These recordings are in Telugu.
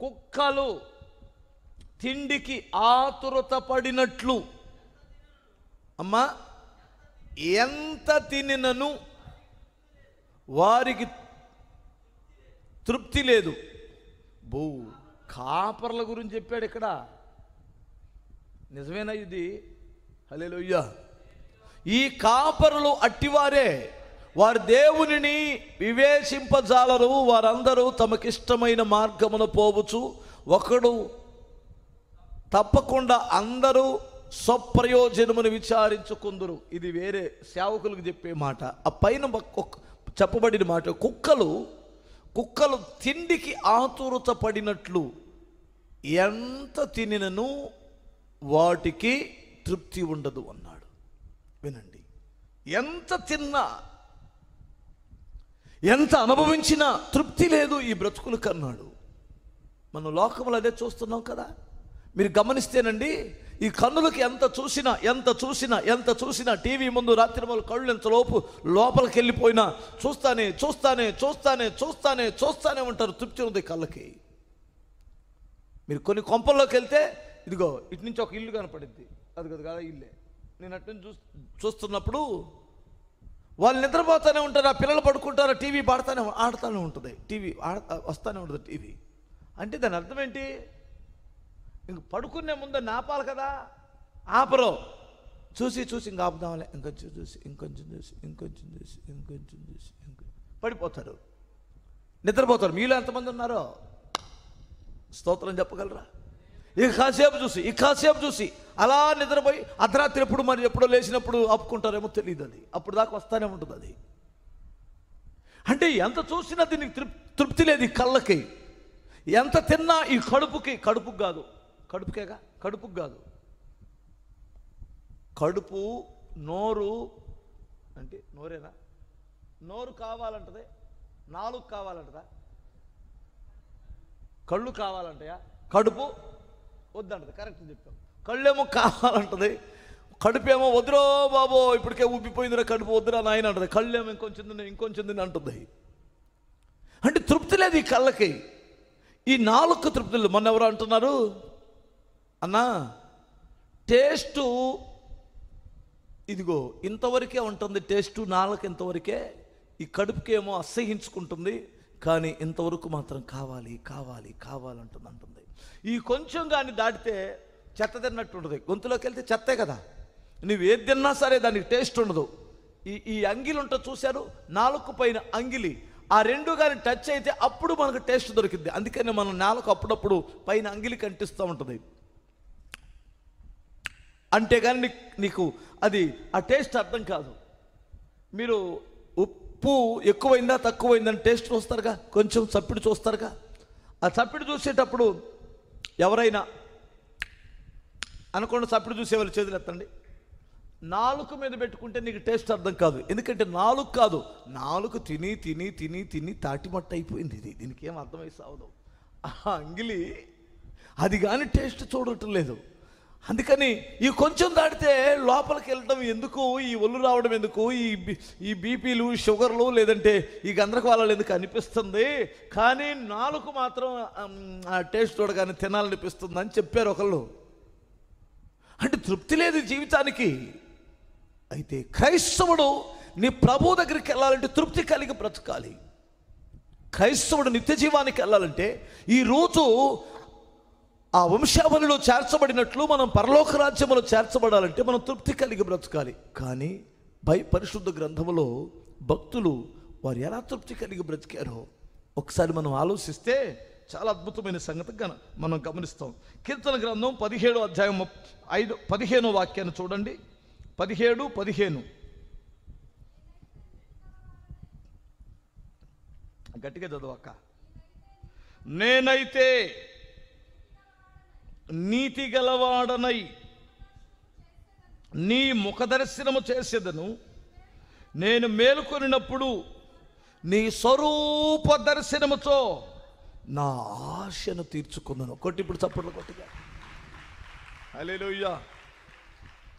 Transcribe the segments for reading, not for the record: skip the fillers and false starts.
కుక్కలు తిండికి ఆతురత పడినట్లు, అమ్మా, ఎంత తినినను వారికి తృప్తి లేదు. కాపర్ల గురించి చెప్పాడు ఇక్కడ. నిజమేనా ఇది? హల్లెలూయా. ఈ కాపరులు అట్టివారే, వారు దేవునిని వివేచింపజాలరు. వారందరూ తమకిష్టమైన మార్గమున పోవచ్చు. ఒకడు తప్పకుండా అందరూ స్వప్రయోజనమును విచారించుకుందురు. ఇది వేరే సేవకులకు చెప్పే మాట. ఆ పైన చెప్పబడిన మాట, కుక్కలు తిండికి ఆతురత పడినట్లు ఎంత తినినను వాటికి తృప్తి ఉండదు అన్నాడు. వినండి, ఎంత తిన్నా, ఎంత అనుభవించినా తృప్తి లేదు ఈ బ్రతుకులకు అన్నాడు. మనం లోకంలో అదే చూస్తున్నాం కదా. మీరు గమనిస్తేనండి, ఈ కన్నులకి ఎంత చూసినా టీవీ ముందు రాత్రి మొదలు కళ్ళు ఎంతలోపు లోపలికి వెళ్ళిపోయినా చూస్తానే ఉంటారు. తృప్తి ఉంది కళ్ళకి. మీరు కొన్ని కొంపల్లోకి వెళ్తే, ఇదిగో ఇటు నుంచి ఒక ఇల్లు కనపడింది, అది కదా ఇల్లే. నేను అటు నుంచి చూస్తున్నప్పుడు వాళ్ళు నిద్రపోతూనే ఉంటారు, ఆ పిల్లలు పడుకుంటారు, టీవీ ఆడుతూనే ఉంటుంది, టీవీ వస్తూనే ఉంటుంది టీవీ. అంటే దాని అర్థం ఏంటి? ఇంక పడుకునే ముందు నాపాలి కదా, ఆపరు. చూసి ఇంక ఆపుదామలే, ఇంకొంచెం చూసి పడిపోతారు, నిద్రపోతారు. మీలో ఎంతమంది ఉన్నారో స్తోత్రం చెప్పగలరా? ఇక కాసేపు చూసి అలా నిద్రపోయి అర్ధరాత్రి ఎప్పుడో లేచినప్పుడు ఆపుకుంటారేమో తెలియదు. అది అప్పుడు దాకా వస్తానే ఉంటుంది అది. అంటే ఎంత చూసినా దీనికి తృప్తి లేదు ఈ కళ్ళకి. ఎంత తిన్నా ఈ కడుపుకు కాదు, కడుపు, నోరు, అంటే నోరేనా? నోరు కావాలంటదే, నాలుగు కావాలంటదా, కళ్ళు కావాలంటాయా? కడుపు వద్దంటది. కరెక్ట్ చెప్పాం. కళ్ళేమో కావాలంటది, కడుపేమో వద్దురో బాబో ఇప్పటికే ఉబ్బిపోయిందిరా కడుపు, వద్దురా నాయన అంటది. కళ్ళేమో ఇంకొంచెం అంటుంది. అంటే తృప్తి లేదు ఈ కళ్ళకి. ఈ నాలుగు తృప్తి లేదు. మొన్న ఎవరు అంటున్నారు, అన్నా టేస్టు ఇదిగో ఇంతవరకే ఉంటుంది, టేస్టు నాలుగు ఇంతవరకే. ఈ కడుపుకేమో అసహించుకుంటుంది, కానీ ఇంతవరకు మాత్రం కావాలంటుంది. ఈ కొంచెం కానీ దాటితే చెత్త తిన్నట్టు ఉంటుంది. గొంతులోకి వెళ్తే చెత్తే కదా, నువ్వు ఏది తిన్నా సరే దానికి టేస్ట్ ఉండదు. ఈ అంగిలి ఉంటుంది చూశారు, నాలుగు పైన అంగిలి, ఆ రెండు కానీ టచ్ అయితే అప్పుడు మనకు టేస్ట్ దొరికింది. అందుకని మనం నాలుగు అప్పుడప్పుడు పైన అంగిలి కంటిస్తూ ఉంటుంది. అంటే కానీ నీకు అది ఆ టేస్ట్ అర్థం కాదు. మీరు ఉప్పు ఎక్కువైందా తక్కువైందని టేస్ట్ చూస్తారుగా, కొంచెం చప్పిడి చూస్తారుగా. ఆ చప్పిడి చూసేటప్పుడు ఎవరైనా అనుకోండి, చప్పిడి చూసేవాళ్ళు చేతులు ఎత్తండి. నాలుక మీద పెట్టుకుంటే నీకు టేస్ట్ అర్థం కాదు. ఎందుకంటే నాలుగు తిని తాటిమట్ట అయిపోయింది. దీనికి ఏం అర్థమై సావదు. ఆ అంగిలి అది కానీ టేస్ట్ చూడటం లేదు. అందుకని ఈ కొంచెం దాటితే లోపలికి వెళ్ళడం ఎందుకు, ఈ ఒళ్ళు రావడం ఎందుకు, ఈ బీపీలు, షుగర్లు, లేదంటే ఈ గందరగోళాలు ఎందుకు అనిపిస్తుంది. కానీ నాలుగు మాత్రం ఆ టేస్ట్ చూడగానే తినాలనిపిస్తుంది అని చెప్పారు ఒకళ్ళు. అంటే తృప్తి లేదు జీవితానికి. అయితే క్రైస్తవుడు నీ ప్రభు దగ్గరికి వెళ్ళాలంటే తృప్తి కలిగి బ్రతకాలి. క్రైస్తవుడు నిత్య జీవానికి వెళ్ళాలంటే ఈరోజు ఆ వంశావళిలో చేర్చబడినట్లు మనం పరలోక రాజ్యములో చేర్చబడాలంటే మనం తృప్తి కలిగి బ్రతకాలి. కానీ పరిశుద్ధ గ్రంథములో భక్తులు వారు ఎలా తృప్తి కలిగి బ్రతికారో ఒకసారి మనం ఆలోచిస్తే చాలా అద్భుతమైన సంగతి మనం గమనిస్తాం. కీర్తన గ్రంథం 17వ అధ్యాయం 15వ వాక్యాన్ని చూడండి. 17:15 గట్టిగా చదవక్క. నేనైతే నీతి గలవాడనై నీ ముఖదర్శనము చేసేదను, నేను మేలుకొనినప్పుడు నీ స్వరూప దర్శనముతో నా ఆశను తీర్చుకున్నాను. ఇప్పుడు చప్పట్లు కొట్టిగా. హల్లెలూయా.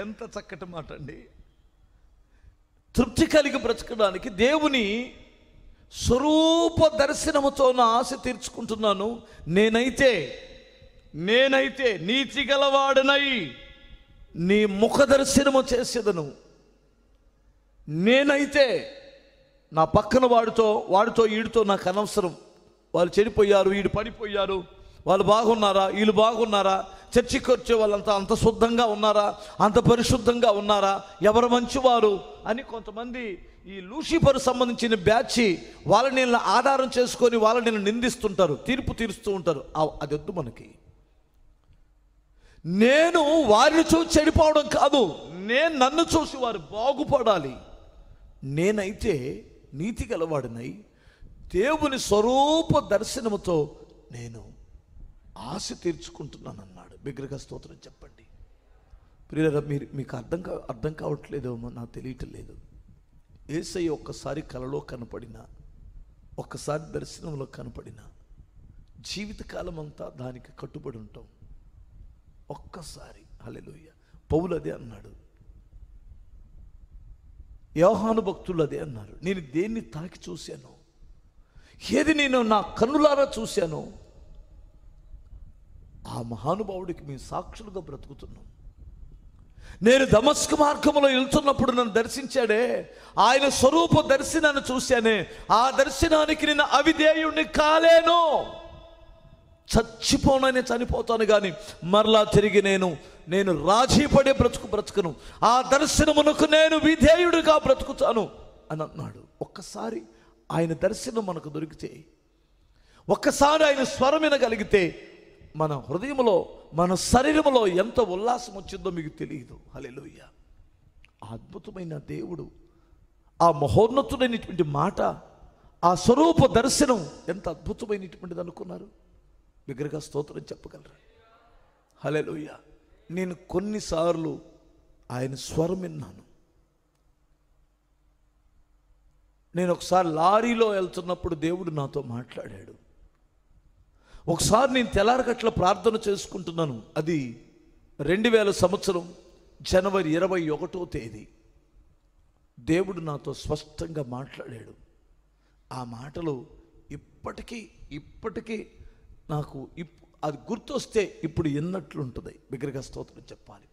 ఎంత చక్కటి మాట అండి. తృప్తి కలిగి బ్రతకడానికి దేవుని స్వరూప దర్శనముతో నా ఆశ తీర్చుకుంటున్నాను. నేనైతే నీతి గలవాడనై నీ ముఖ దర్శనము చేసేదను. నేనైతే నా పక్కన వాడితో వీడితో నాకు అనవసరం. వాళ్ళు చెడిపోయారు, వీడు పడిపోయారు, వాళ్ళు బాగున్నారా, వీళ్ళు బాగున్నారా, చర్చికి వచ్చే వాళ్ళంతా అంత శుద్ధంగా ఉన్నారా, అంత పరిశుద్ధంగా ఉన్నారా, ఎవరు మంచివారు అని కొంతమంది ఈ లూసిఫర్ సంబంధించిన బ్యాచ్ వాళ్ళని ఆధారం చేసుకొని వాళ్ళని నిందిస్తుంటారు, తీర్పు తీరుస్తూ ఉంటారు. అది వద్దు మనకి. నేను వారిని చూసి చెడిపోవడం కాదు, నేను నన్ను చూసి వారు బాగుపడాలి. నేనైతే నీతి గలవాడినై దేవుని స్వరూప దర్శనముతో నేను ఆశ తీర్చుకుంటున్నాను అన్నాడు. బిగ్గరగా స్తోత్రం చెప్పండి. ప్రియులారా, మీకు అర్థం కావట్లేదేమో, నాకు తెలియటం లేదు. యేసయ్య ఒక్కసారి కలలో కనపడినా, ఒక్కసారి దర్శనంలో కనపడినా జీవితకాలం అంతా దానికి కట్టుబడి ఉంటాం. ఒక్కసారి. హల్లెలూయా. పౌలు అదే అన్నాడు, యోహాను భక్తులు అదే అన్నారు. నేను దేన్ని తాకి చూశాను, ఏది నేను నా కన్నులారా చూశాను, ఆ మహానుభావుడికి మేము సాక్షులుగా బ్రతుకుతున్నాం. నేను దమస్కు మార్గంలో వెళ్తున్నప్పుడు నన్ను దర్శించాడే, ఆయన స్వరూప దర్శనాన్ని చూశానే, ఆ దర్శనానికి నేను అవిధేయుణ్ణి కాలేను. చచ్చిపోనని చనిపోతాను కానీ మరలా తిరిగి నేను రాజీపడే బ్రతుకును. ఆ దర్శనమునకు నేను విధేయుడిగా బ్రతుకుతాను అని అన్నాడు. ఒక్కసారి ఆయన దర్శనం మనకు దొరికితే, ఒక్కసారి ఆయన స్వరం వినగలిగితే మన హృదయంలో, మన శరీరంలో ఎంత ఉల్లాసం వచ్చిందో మీకు తెలియదు. హల్లెలూయా. ఆ అద్భుతమైన దేవుడు, ఆ మహోన్నతుడైనటువంటి మాట, ఆ స్వరూప దర్శనం ఎంత అద్భుతమైనటువంటిది అనుకున్నారు. బిగ్గరగా స్తోత్రం చెప్పగలరా? హల్లెలూయా. నేను కొన్నిసార్లు ఆయన స్వరం విన్నాను. నేను ఒకసారి లారీలో వెళ్తున్నప్పుడు దేవుడు నాతో మాట్లాడాడు. ఒకసారి నేను తెల్లారగట్ల ప్రార్థన చేసుకుంటున్నాను. అది 2000 సంవత్సరం జనవరి 21వ తేదీ. దేవుడు నాతో స్పష్టంగా మాట్లాడాడు. ఆ మాటలు ఇప్పటికీ నాకు అది గుర్తొస్తే ఇప్పుడు ఎన్నట్లుంటుంది. బిగ్గరగా స్తోత్రం చెప్పాలి.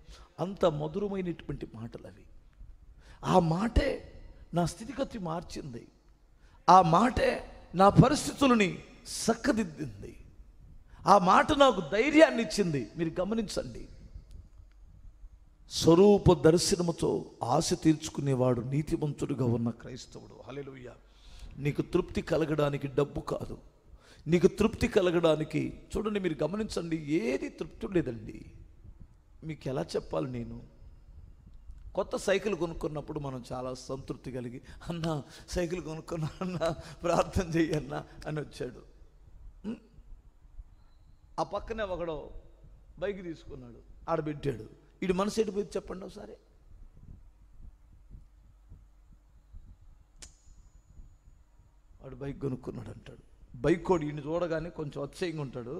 అంత మధురమైనటువంటి మాటలు అవి. ఆ మాటే నా స్థితిగతి మార్చింది. ఆ మాటే నా పరిస్థితులని చక్కదిద్దింది. ఆ మాట నాకు ధైర్యాన్ని ఇచ్చింది. మీరు గమనించండి. స్వరూప దర్శనముతో ఆశ తీర్చుకునేవాడు నీతిమంతుడుగా ఉన్న క్రైస్తవుడు. హల్లెలూయా. నీకు తృప్తి కలగడానికి డబ్బు కాదు, నీకు తృప్తి కలగడానికి, చూడండి మీరు గమనించండి, ఏది తృప్తి లేదండి. మీకు ఎలా చెప్పాలి? నేను కొత్త సైకిల్ కొనుక్కున్నప్పుడు మనం చాలా సంతృప్తి కలిగి, అన్న సైకిల్ కొనుక్కున్నా అన్న, ప్రార్థన చెయ్యన్నా అని వచ్చాడు. ఆ పక్కనే ఒకడో బైక్ తీసుకున్నాడు, ఆడబెట్టాడు. వీడు మనసు ఎడిపోయి చెప్పండి ఒకసారి. వాడు బైక్ కొనుక్కున్నాడు అంటాడు. బైక్ వాడు ఈయన చూడగానే కొంచెం అతిశయంగా ఉంటాడు.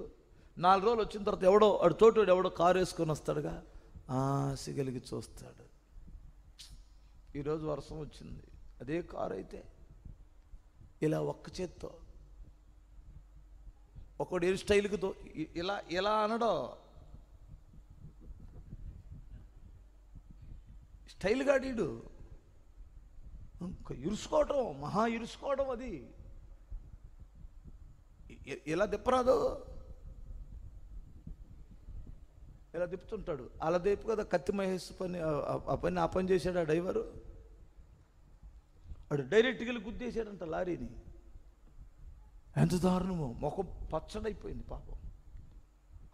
4 రోజులు వచ్చిన తర్వాత వాడు తోటోడు ఎవడో కారు వేసుకొని వస్తాడుగా, సిగలిగి చూస్తాడు. ఈరోజు వర్షం వచ్చింది, అదే కారు అయితే ఇలా ఒక్క చేత్తో, ఒకడు హెయిర్ స్టైల్కి ఇలా అనడో, స్టైల్ గాడీడు ఇరుసుకోవటం, మహా ఇరుసుకోవడం. అది ఇలా తిప్పరాదు, ఇలా తిప్పుతుంటాడు. అలా తిప్పు కదా కత్తి మహేష్ ఆ పని చేశాడు ఆ డ్రైవరు. వాడు డైరెక్ట్గా వెళ్ళి గుద్దేశాడంట లారీని. ఎంత దారుణమో, ముఖం పచ్చడైపోయింది పాపం.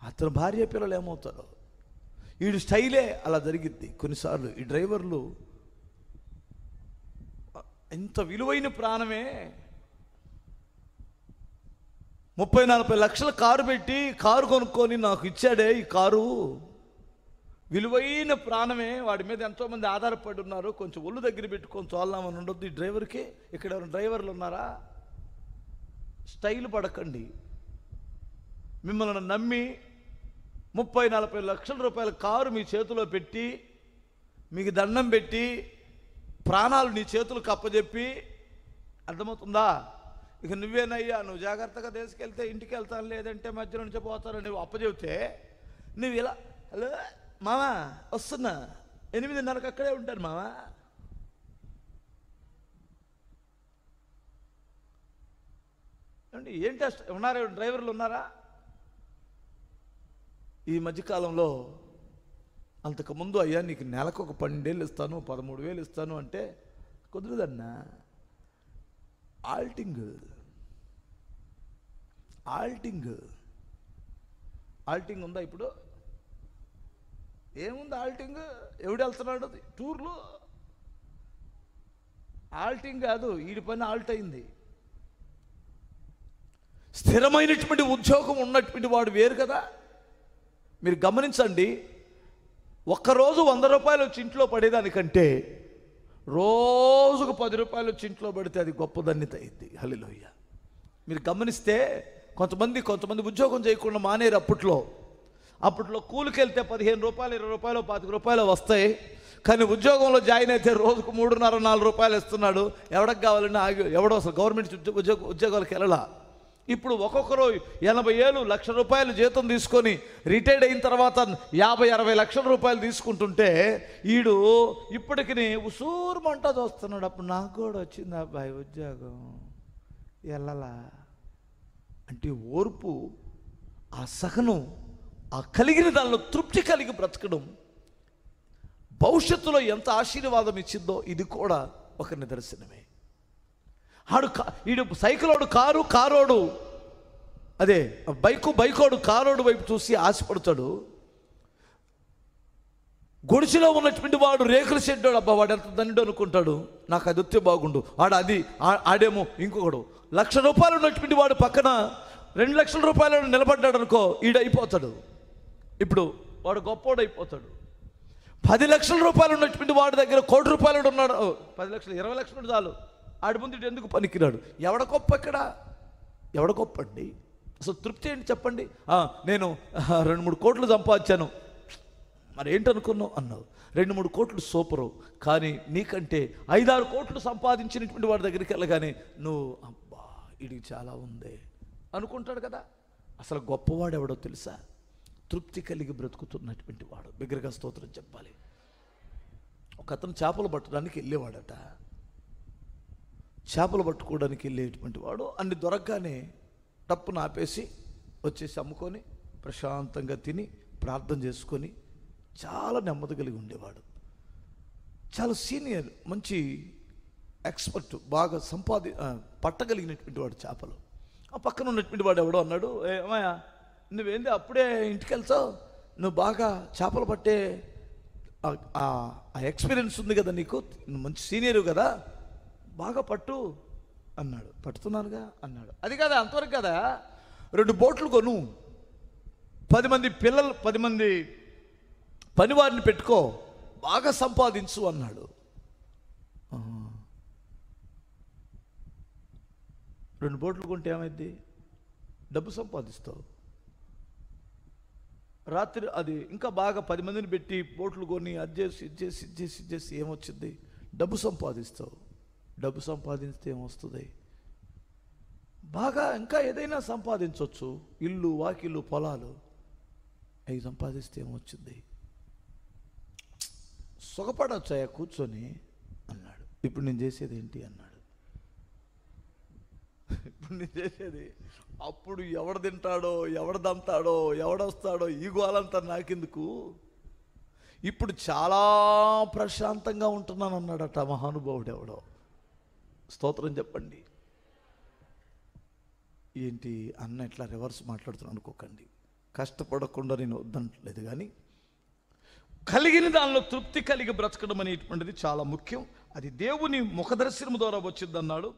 అతని భార్య పిల్లలు ఏమవుతారో. వీడు స్టైలే అలా జరిగిద్ది కొన్నిసార్లు. ఈ డ్రైవర్లు ఎంత విలువైన ప్రాణమే, 30-40 లక్షల కారు పెట్టి కారు కొనుక్కొని నాకు ఇచ్చాడే, ఈ కారు విలువైన ప్రాణమే. వాడి మీద ఎంతోమంది ఆధారపడి ఉన్నారు. కొంచెం ఒళ్ళు దగ్గర పెట్టుకొని తోలామని ఉండొద్దు ఈ డ్రైవర్కి. ఇక్కడ ఎవరైనా డ్రైవర్లు ఉన్నారా? స్టైల్ పడకండి. మిమ్మల్ని నమ్మి 30-40 లక్షల రూపాయల కారు మీ చేతిలో పెట్టి, మీకు దండం పెట్టి, ప్రాణాలు నీ చేతులకు అప్పచెప్పి, అర్థమవుతుందా, ఇక నువ్వేనయ్యా, నువ్వు జాగ్రత్తగా తీసుకెళ్తే ఇంటికి వెళ్తాను, లేదంటే మధ్య నుంచి పోతాను నువ్వు అప్పచెబితే నువ్వు ఇలా, హలో మావా వస్తున్నా, 8:30కి అక్కడే ఉంటాను మావా. అండి ఏంటి ఉన్నారా, డ్రైవర్లు ఉన్నారా? ఈ మధ్యకాలంలో అంతకుముందు అయ్యా నీకు నెలకు ఒక 12,000 ఇస్తాను, 13,000 ఇస్తాను అంటే కుదరదన్నా. ఆల్టింగ్ ఉందా ఇప్పుడు? ఏముంది ఆల్టింగ్? ఎవడు వెళ్తున్నాడు టూర్లో? ఆల్టింగ్ కాదు, వీడి పని ఆల్ట్ అయింది. స్థిరమైనటువంటి ఉద్యోగం ఉన్నటువంటి వాడు వేరు కదా. మీరు గమనించండి, ఒక్కరోజు 100 రూపాయలు వచ్చి ఇంట్లో పడేదానికంటే రోజుకు 10 రూపాయలు వచ్చి ఇంట్లో పడితే అది గొప్ప ధన్యత అయింది. హల్లెలూయా. మీరు గమనిస్తే కొంతమంది ఉద్యోగం చేయకుండా మానేరు. అప్పట్లో కూలికి వెళ్తే 15 రూపాయలు, 20 రూపాయలు, 25 రూపాయలు వస్తాయి. కానీ ఉద్యోగంలో జాయిన్ అయితే రోజుకు 3.5-4 రూపాయలు ఇస్తున్నాడు. ఎవడికి కావాలని ఎవడో అసలు గవర్నమెంట్ ఉద్యోగాలకు వెళ్ళలా. ఇప్పుడు ఒక్కొక్కరు 80 ఏళ్ళు, 1,00,000 రూపాయలు జీతం తీసుకొని రిటైర్డ్ అయిన తర్వాత 50-60 లక్షల రూపాయలు తీసుకుంటుంటే ఈడు ఇప్పటికి ఉసూరుమంట చూస్తున్నాడు. అప్పుడు నాకు కూడా వచ్చింది అబ్బాయి ఉద్యోగం, వెళ్ళలా అంటే ఓర్పు, ఆ సహనం, ఆ కలిగిన దానిలో తృప్తి కలిగి బ్రతకడం భవిష్యత్తులో ఎంత ఆశీర్వాదం ఇచ్చిందో ఇది కూడా ఒక నిదర్శనమే. ఈడు సైకిలోడు కారోడు, అదే బైకోడు కారోడు వైపు చూసి ఆశపడతాడు. గుడిసెలో ఉన్నటువంటి వాడు రేకుల షెడ్డు, అబ్బా వాడు ఎంత దండు అనుకుంటాడు, నాకు అది వస్తే బాగుండు. ఆడేమో ఇంకొకడు 1,00,000 రూపాయలు ఉన్నటువంటి వాడు పక్కన 2 లక్షల రూపాయలు నిలబడ్డాడు అనుకో, ఈడైపోతాడు. ఇప్పుడు వాడు గొప్పోడు అయిపోతాడు. 10 లక్షల రూపాయలు ఉన్నటువంటి వాడి దగ్గర 1 కోటి రూపాయలు ఉన్నాడు, 10 లక్షలు 20 లక్షలు చాలు, ఆడి ముందు ఎందుకు పనికిరాడు? ఎవడ గొప్ప ఇక్కడ? ఎవడ గొప్ప అండి? అసలు తృప్తి ఏంటి చెప్పండి? నేను 2-3 కోట్లు సంపాదించాను, మరి ఏంటనుకున్నావు అన్నావు. 2-3 కోట్లు సూపరు, కానీ నీకంటే 5-6 కోట్లు సంపాదించినటువంటి వాడి దగ్గరికి వెళ్ళగానే నువ్వు అబ్బా ఇడికి చాలా ఉంది అనుకుంటాడు కదా. అసలు గొప్పవాడు ఎవడో తెలుసా? తృప్తి కలిగి బ్రతుకుతున్నటువంటి వాడు. బిగ్గరగా స్తోత్రం చెప్పాలి. ఒక అతను చేపలు పట్టడానికి వెళ్ళేవాడట. చేపలు పట్టుకోవడానికి వెళ్ళేటువంటి వాడు అన్ని దొరకగానే తప్పును ఆపేసి వచ్చేసి అమ్ముకొని ప్రశాంతంగా తిని ప్రార్థన చేసుకొని చాలా నెమ్మది కలిగి ఉండేవాడు. చాలా సీనియర్, మంచి ఎక్స్పర్ట్, బాగా పట్టగలిగినటువంటి వాడు చేపలు. ఆ పక్కన ఉన్నటువంటి వాడు ఎవడో అన్నాడు, ఏమయ్యా నువ్వేంది అప్పుడే ఇంటికి వెళ్తావు, నువ్వు బాగా చేపలు పట్టే ఆ ఎక్స్పీరియన్స్ ఉంది కదా నీకు, మంచి సీనియర్ కదా, బాగా పట్టు అన్నాడు. పట్టుతున్నానుగా అన్నాడు. అది కదా, అంతవరకు కదా, 2 బోట్లు కొను, 10 మంది పనివారిని పెట్టుకో, బాగా సంపాదించు అన్నాడు. 2 బోట్లు కొంటే ఏమైంది? డబ్బు సంపాదిస్తావు. రాత్రి అది ఇంకా బాగా 10 మందిని పెట్టి బోట్లు కొని అది చేసి ఏమొచ్చింది? డబ్బు సంపాదిస్తావు. డబ్బు సంపాదిస్తే ఏమొస్తుంది? బాగా ఇంకా ఏదైనా సంపాదించవచ్చు, ఇల్లు, వాకిళ్ళు, పొలాలు, అవి సంపాదిస్తే ఏమొచ్చింది? సుఖపడవచ్చాయా కూర్చొని అన్నాడు. ఇప్పుడు నేను చేసేది ఏంటి అన్నాడు. ఇప్పుడు నేను చేసేది, అప్పుడు ఎవడు తింటాడో, ఎవడు దంతాడో, ఎవడొస్తాడో ఈ గోలంతా నాకెందుకు, ఇప్పుడు చాలా ప్రశాంతంగా ఉంటున్నాను అన్నాడట మహానుభావుడు ఎవడో. స్తోత్రం చెప్పండి. ఏంటి అన్న ఇట్లా రివర్స్ మాట్లాడుతున్నాను అనుకోకండి. కష్టపడకుండా నేను వద్దనట్లేదు, కానీ కలిగిన దానిలో తృప్తి కలిగి బ్రతకడం అనేటువంటిది చాలా ముఖ్యం. అది దేవుని ముఖదర్శనం ద్వారా వచ్చిందన్నాడు.